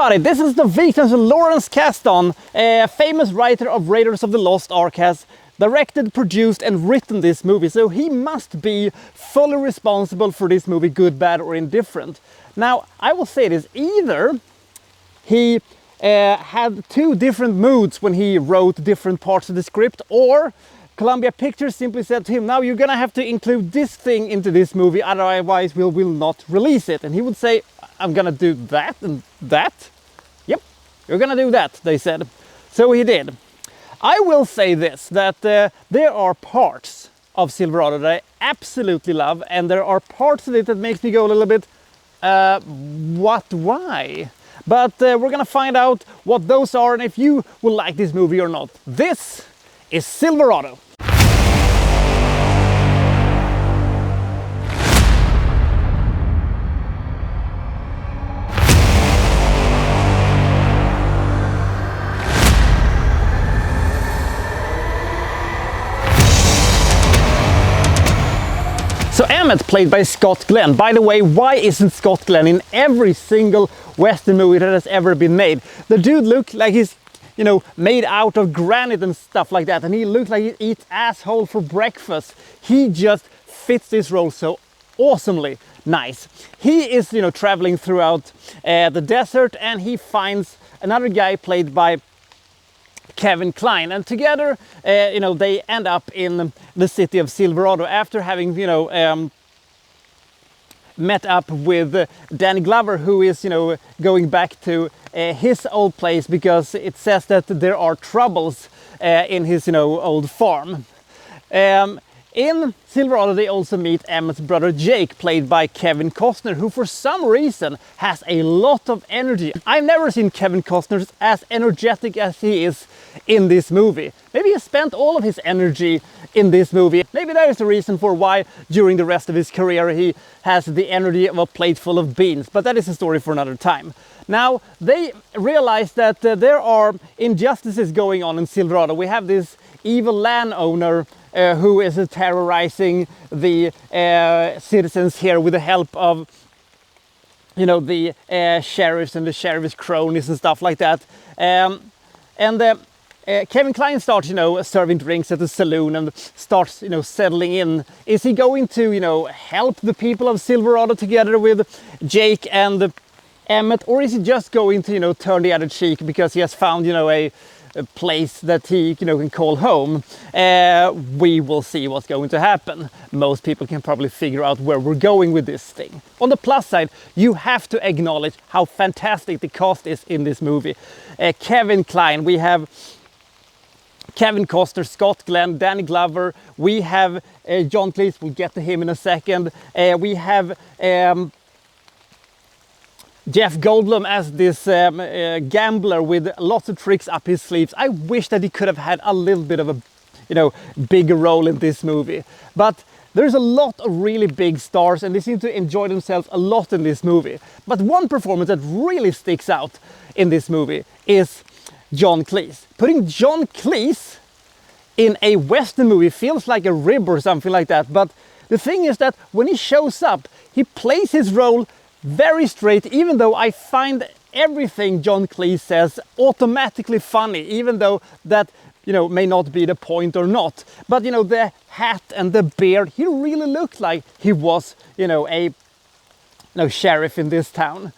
everybody, this is the Wikstrand Lawrence Kasdan, a famous writer of Raiders of the Lost Ark, has directed, produced and written this movie, so he must be fully responsible for this movie, good, bad or indifferent. Now, I will say this, either he had two different moods when he wrote different parts of the script, or Columbia Pictures simply said to him, now you're gonna have to include this thing into this movie, otherwise we will not release it. And he would say, I'm gonna do that and that. Yep, you're gonna do that, they said. So he did. I will say this, that there are parts of Silverado that I absolutely love, and there are parts of it that makes me go a little bit, why? But we're gonna find out what those are and if you will like this movie or not. This is Silverado. So Emmett, played by Scott Glenn. By the way, why isn't Scott Glenn in every single Western movie that has ever been made? The dude looked like he's, you know, made out of granite and stuff like that, and he looks like he eats asshole for breakfast. He just fits this role so awesomely nice. He is, you know, traveling throughout the desert, and he finds another guy played by Kevin Kline, and together, you know, they end up in the city of Silverado after having, you know, met up with Danny Glover, who is, you know, going back to his old place because it says that there are troubles in his, you know, old farm. In Silverado, they also meet Emmett's brother Jake, played by Kevin Costner, who for some reason has a lot of energy. I've never seen Kevin Costner as energetic as he is in this movie. Maybe he spent all of his energy in this movie. Maybe there is a reason for why during the rest of his career he has the energy of a plate full of beans, but that is a story for another time. Now, they realize that there are injustices going on in Silverado. We have this evil landowner who is terrorizing the citizens here with the help of, you know, the sheriffs and the sheriff's cronies and stuff like that. Kevin Kline starts, you know, serving drinks at the saloon and starts, you know, settling in. Is he going to, you know, help the people of Silverado together with Jake and Emmett, or is he just going to, you know, turn the other cheek because he has found, you know, a place that he, you know, can call home? We will see what's going to happen. Most people can probably figure out where we're going with this thing. On the plus side, you have to acknowledge how fantastic the cast is in this movie. Kevin Kline, we have Kevin Costner, Scott Glenn, Danny Glover, we have John Cleese, we'll get to him in a second. We have Jeff Goldblum as this gambler with lots of tricks up his sleeves. I wish that he could have had a little bit of a, you know, bigger role in this movie. But there's a lot of really big stars and they seem to enjoy themselves a lot in this movie. But one performance that really sticks out in this movie is John Cleese. Putting John Cleese in a Western movie feels like a rib or something like that. But the thing is that when he shows up, he plays his role very straight, even though I find everything John Cleese says automatically funny, even though that, you know, may not be the point or not. But, you know, the hat and the beard, he really looked like he was, you know, a sheriff in this town.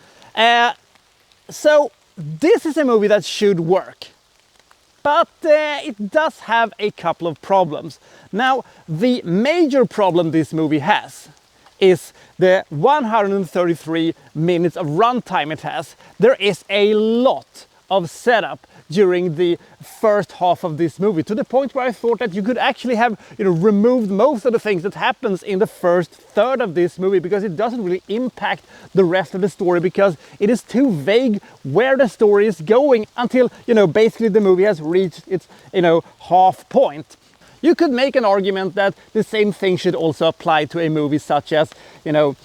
So this is a movie that should work. But it does have a couple of problems. Now, the major problem this movie has is the 133 minutes of runtime it has. There is a lot of setup during the first half of this movie, to the point where I thought that you could actually have, you know, removed most of the things that happens in the first third of this movie, because it doesn't really impact the rest of the story, because it is too vague where the story is going until, you know, basically the movie has reached its, you know, half point. You could make an argument that the same thing should also apply to a movie such as, you know,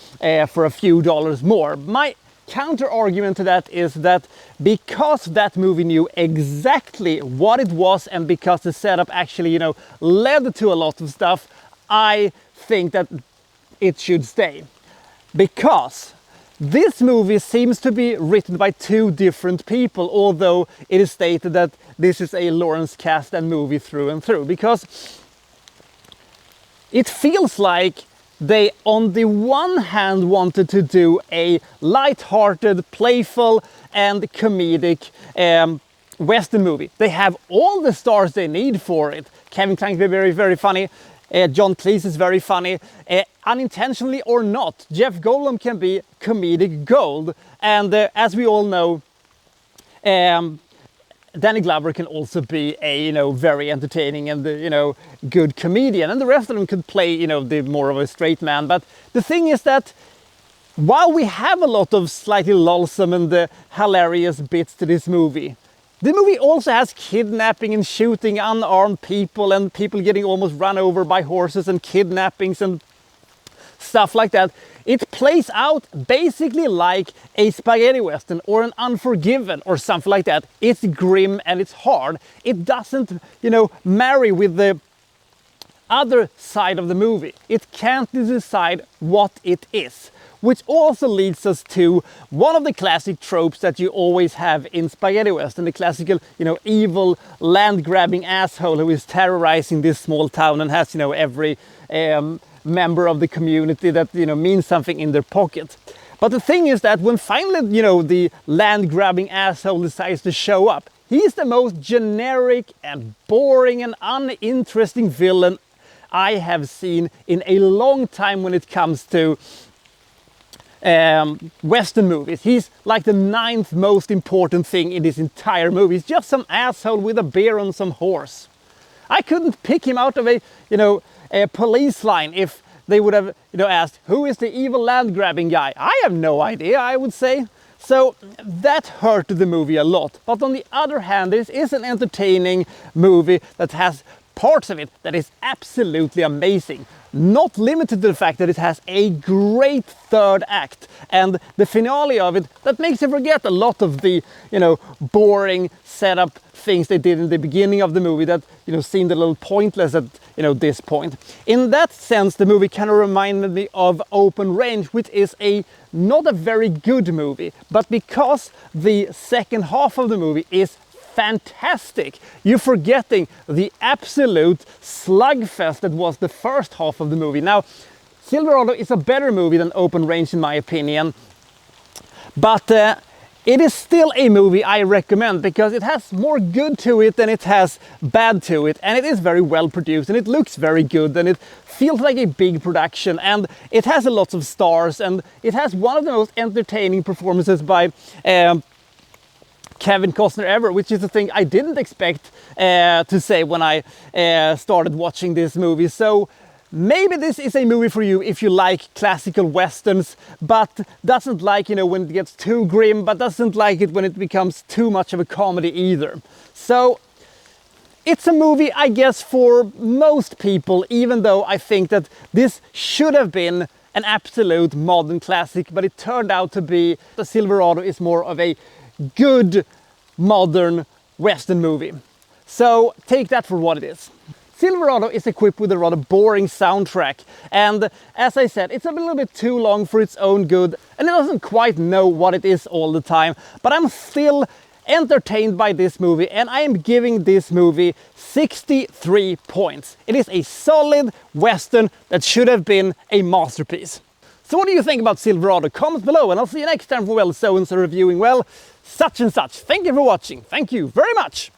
For a Few Dollars More. My counter argument to that is that because that movie knew exactly what it was and because the setup actually, you know, led to a lot of stuff, I think that it should stay. Because this movie seems to be written by two different people, although it is stated that this is a Lawrence Kasdan movie through and through, because it feels like they, on the one hand, wanted to do a light-hearted, playful and comedic Western movie. They have all the stars they need for it. Kevin Kline is very, very funny. John Cleese is very funny. Unintentionally or not, Jeff Goldblum can be comedic gold. And as we all know, Danny Glover can also be a, very entertaining and, good comedian. And the rest of them could play, the more of a straight man. But the thing is that while we have a lot of slightly lonesome and hilarious bits to this movie, the movie also has kidnapping and shooting unarmed people and people getting almost run over by horses and kidnappings and stuff like that. It plays out basically like a spaghetti western or an Unforgiven or something like that. It's grim and it's hard. It doesn't, marry with the other side of the movie. It can't decide what it is. Which also leads us to one of the classic tropes that you always have in spaghetti western, the classical, evil land-grabbing asshole who is terrorizing this small town and has, every member of the community that, means something in their pocket. But the thing is that when finally, the land-grabbing asshole decides to show up, he's the most generic and boring and uninteresting villain I have seen in a long time when it comes to Western movies. He's like the 9th most important thing in this entire movie. He's just some asshole with a beer on some horse. I couldn't pick him out of a police line if they would have asked, who is the evil land grabbing guy? I have no idea, I would say. So that hurt the movie a lot. But on the other hand, this is an entertaining movie that has parts of it that is absolutely amazing. Not limited to the fact that it has a great third act and the finale of it that makes you forget a lot of the, boring setup things they did in the beginning of the movie that, seemed a little pointless at, this point. In that sense, the movie kind of reminded me of Open Range, which is not a very good movie, but because the second half of the movie is fantastic, you're forgetting the absolute slugfest that was the first half of the movie. Now, Silverado is a better movie than Open Range in my opinion, but it is still a movie I recommend because it has more good to it than it has bad to it, and it is very well produced and it looks very good and it feels like a big production and it has a lot of stars and it has one of the most entertaining performances by Kevin Costner ever, which is a thing I didn't expect to say when I started watching this movie. So maybe this is a movie for you if you like classical westerns, but doesn't like, when it gets too grim, but doesn't like it when it becomes too much of a comedy either. So it's a movie, I guess, for most people, even though I think that this should have been an absolute modern classic, but it turned out to be the Silverado is more of a good modern Western movie. So take that for what it is. Silverado is equipped with a rather boring soundtrack, and as I said, it's a little bit too long for its own good and it doesn't quite know what it is all the time, but I'm still entertained by this movie and I am giving this movie 63 points. It is a solid Western that should have been a masterpiece. So what do you think about Silverado? Comment below and I'll see you next time for so-and-so reviewing, such and such. Thank you for watching. Thank you very much.